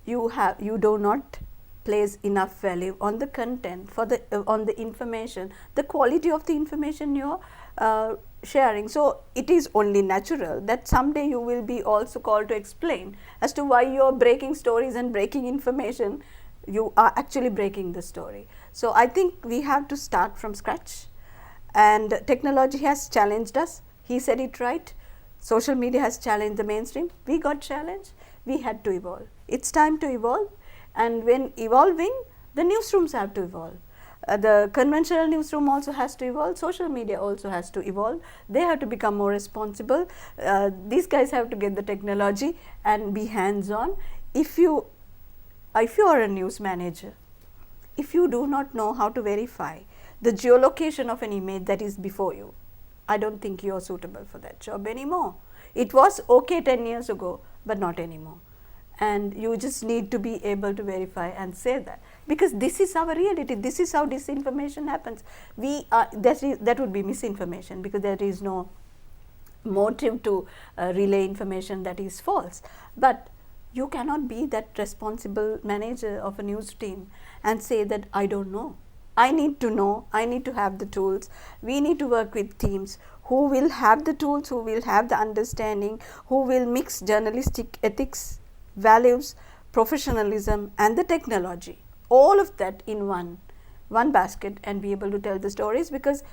you do not place enough value on the content, on the information, the quality of the information you are sharing. So it is only natural that someday you will be also called to explain as to why you are breaking stories and breaking information. You are actually breaking the story. So I think we have to start from scratch, and technology has challenged us. He said it right. Social media has challenged the mainstream. We got challenged. We had to evolve. It's time to evolve, and when evolving, the newsrooms have to evolve. The conventional newsroom also has to evolve, social media also has to evolve. They have to become more responsible. These guys have to get the technology and be hands-on. If you are a news manager, if you do not know how to verify the geolocation of an image that is before you, I don't think you are suitable for that job anymore. It was okay 10 years ago, but not anymore. And you just need to be able to verify and say that, because this is our reality, this is how disinformation happens. That would be misinformation, because there is no motive to relay information that is false. But you cannot be that responsible manager of a news team and say that I don't know. I need to know, I need to have the tools. We need to work with teams who will have the tools, who will have the understanding, who will mix journalistic ethics, values, professionalism and the technology, all of that in one basket, and be able to tell the stories, because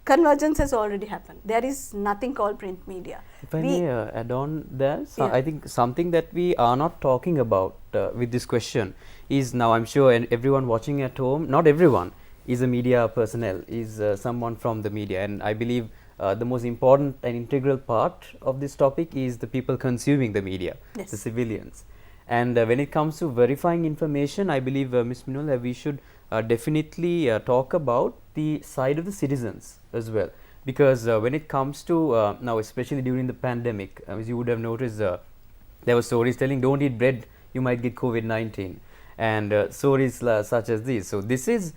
convergence has already happened. There is nothing called print media. If I may add on there, so Yeah. I think something that we are not talking about with this question is, now I'm sure and everyone watching at home, not everyone is a media personnel, is someone from the media, and I believe the most important and integral part of this topic is the people consuming the media, Yes. the civilians. And when it comes to verifying information, I believe Ms. Minola, we should definitely talk about the side of the citizens as well, because when it comes to now, especially during the pandemic, as you would have noticed, there were stories telling don't eat bread, you might get COVID-19, and stories such as these. So this is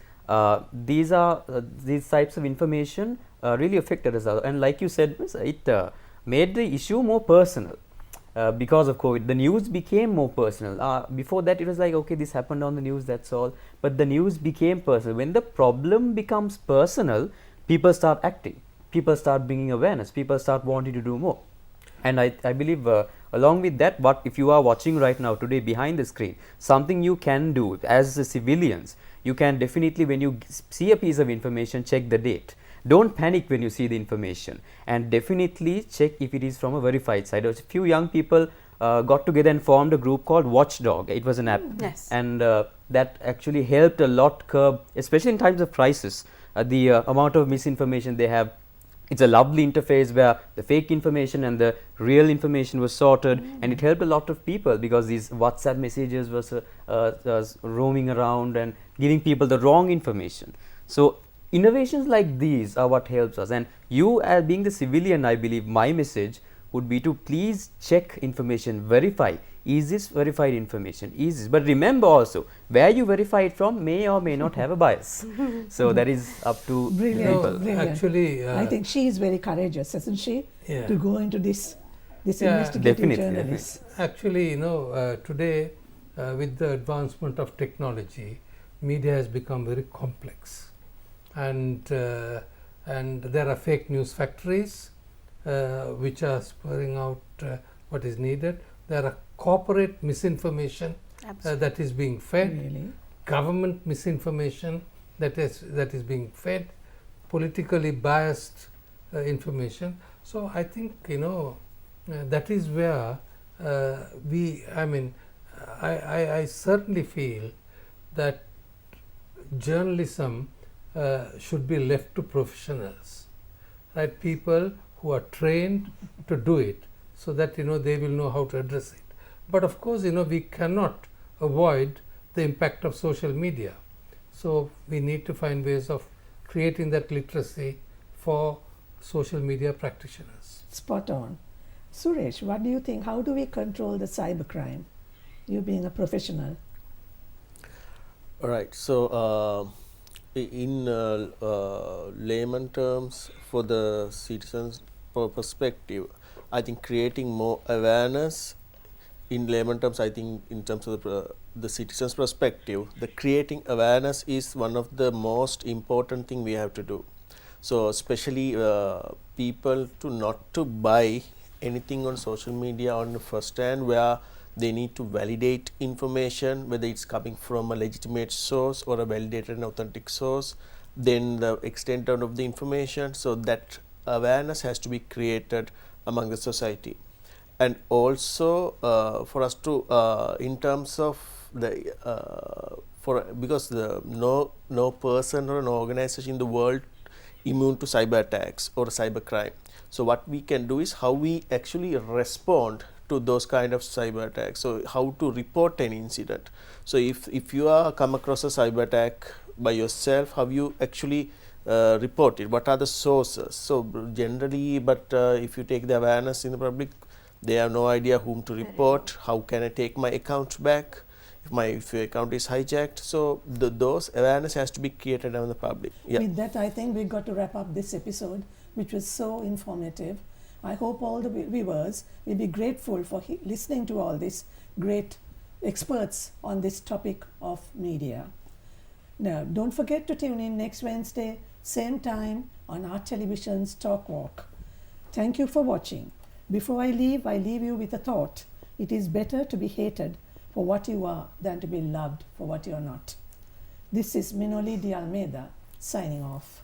these types of information really affected us, and like you said, it made the issue more personal. Because of COVID, the news became more personal. Before that, it was like, okay, this happened on the news, that's all. But the news became personal. When the problem becomes personal, people start acting. People start bringing awareness. People start wanting to do more. And I believe along with that, what if you are watching right now today behind the screen, something you can do as civilians, you can definitely, when you see a piece of information, check the date. Don't panic when you see the information, and definitely check if it is from a verified site. A few young people got together and formed a group called Watchdog. It was an app, Yes. and that actually helped a lot curb, especially in times of crisis, the amount of misinformation they have. It's a lovely interface where the fake information and the real information was sorted, and it helped a lot of people, because these WhatsApp messages was roaming around and giving people the wrong information. So innovations like these are what helps us, and you, as being the civilian, I believe my message would be to please check information, verify, is this verified information, is this, but remember also where you verify it from may or may not have a bias. So that is up to Brilliant. people. Brilliant. Actually, I think she is very courageous, isn't she? Yeah. To go into this Yeah. investigative Definitely, journalist. Actually, today with the advancement of technology, media has become very complex, and there are fake news factories which are spurring out what is needed. There are corporate misinformation that is being fed, Really? government misinformation that is being fed, politically biased information. So I think that is where I certainly feel that journalism should be left to professionals, right? People who are trained to do it, so that they will know how to address it. But of course, we cannot avoid the impact of social media. So we need to find ways of creating that literacy for social media practitioners. Spot on. Suresh, what do you think? How do we control the cybercrime? You being a professional. All right. So, in layman terms, for the citizens' perspective, I think creating more awareness. In layman terms, I think in terms of the citizens' perspective, the creating awareness is one of the most important thing we have to do. So, especially people to not to buy anything on social media on the first hand, where they need to validate information, whether it's coming from a legitimate source or a validated and authentic source, then the extent of the information. So that awareness has to be created among the society. And also for us to in terms of the because no person or an organization in the world immune to cyber attacks or cyber crime. So what we can do is how we actually respond to those kind of cyber attacks. So how to report an incident. So if you are come across a cyber attack by yourself, how you actually report it, what are the sources. So generally, but if you take the awareness in the public, they have no idea whom to report, how can I take my account back if your account is hijacked. So those awareness has to be created among the public. Yeah. With that, I think we've got to wrap up this episode, which was so informative. I hope all the viewers will be grateful for listening to all these great experts on this topic of media. Now, don't forget to tune in next Wednesday, same time on Art Television's Talk Walk. Thank you for watching. Before I leave you with a thought. It is better to be hated for what you are than to be loved for what you are not. This is Minoli de Almeida signing off.